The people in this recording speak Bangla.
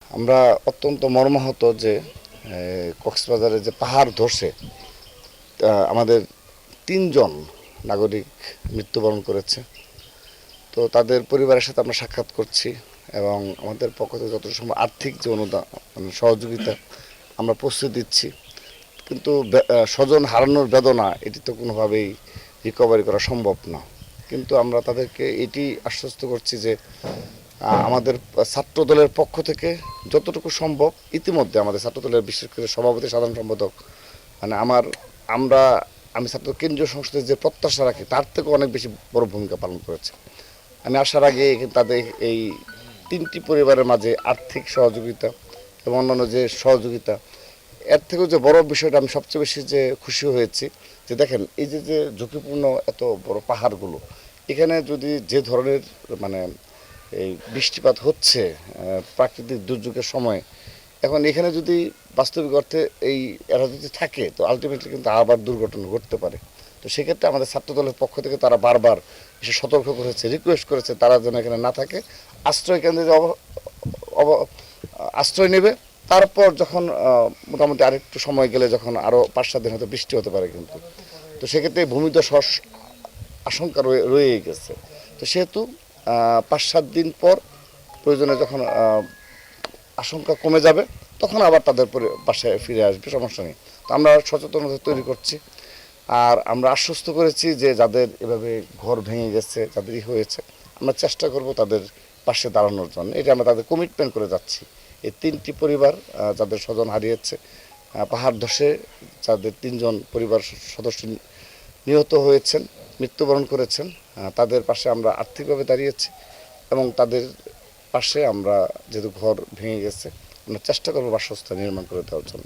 আমরা অত্যন্ত মর্মাহত যে কক্সবাজারে যে পাহাড় ধসে আমাদের ৩ জন নাগরিক মৃত্যুবরণ করেছে। তো তাদের পরিবারের সাথে আমরা সাক্ষাৎ করছি এবং আমাদের পক্ষ থেকে যতটা সম্ভব আর্থিক যে অনুদান মানে সহযোগিতা আমরা প্রস্তুতি দিচ্ছি। কিন্তু স্বজন হারানোর বেদনা এটি তো কোনোভাবেই রিকভারি করা সম্ভব না। কিন্তু আমরা তাদেরকে এটি আশ্বস্ত করছি যে আমাদের ছাত্র দলের পক্ষ থেকে যতটুকু সম্ভব ইতিমধ্যে আমাদের ছাত্র দলের বিশেষ করে সভাপতি সাধারণ সম্পাদক মানে আমি ছাত্র কেন্দ্রীয় সংসদের যে প্রত্যাশা রাখি তার থেকে অনেক বেশি বড় ভূমিকা পালন করেছে। আমি আসার আগে তাদের এই 3টি পরিবারের মাঝে আর্থিক সহযোগিতা এবং অন্যান্য যে সহযোগিতা এর থেকেও যে বড় বিষয়টা আমি সবচেয়ে বেশি যে খুশি হয়েছি যে দেখেন এই যে যে ঝুঁকিপূর্ণ এত বড় পাহাড়গুলো এখানে যদি যে ধরনের মানে এই বৃষ্টিপাত হচ্ছে প্রাকৃতিক দুর্যোগের সময় এখন এখানে যদি বাস্তবিক অর্থে এরা যদি থাকে তো আলটিমেটলি কিন্তু আবার দুর্ঘটনা ঘটতে পারে। তো সেক্ষেত্রে আমাদের ছাত্রদলের পক্ষ থেকে তারা বারবার এসে সতর্ক করেছে, রিকোয়েস্ট করেছে তারা যেন এখানে না থাকে, আশ্রয় কেন্দ্রে আশ্রয় নেবে। তারপর যখন মোটামুটি আরেকটু সময় গেলে যখন আরও 5-7 দিন হয়তো বৃষ্টি হতে পারে কিন্তু তো সেক্ষেত্রে ভূমিধস আশঙ্কা রয়ে গেছে। তো সেহেতু 5-7 দিন পর প্রয়োজনে যখন আশঙ্কা কমে যাবে তখন আবার তাদের বাসায় ফিরে আসবে, সমস্যা নেই। তো আমরা সচেতনতা তৈরি করছি আর আমরা আশ্বস্ত করেছি যে যাদের এভাবে ঘর ভেঙে গেছে যাদেরই হয়েছে আমরা চেষ্টা করব তাদের পাশে দাঁড়ানোর জন্য। এটা আমরা তাদের কমিটমেন্ট করে যাচ্ছি। এই 3টি পরিবার যাদের স্বজন হারিয়েছে পাহাড় ধসে যাদের 3জন পরিবার সদস্য নিহত হয়েছেন মৃত্যুবরণ করেছেন তাদের পাশে আমরা আর্থিকভাবে দাঁড়িয়েছি এবং তাদের পাশে আমরা যেহেতু ঘর ভেঙে গেছে আমরা চেষ্টা করবো বাসস্থান নির্মাণ করে দেওয়ার জন্য।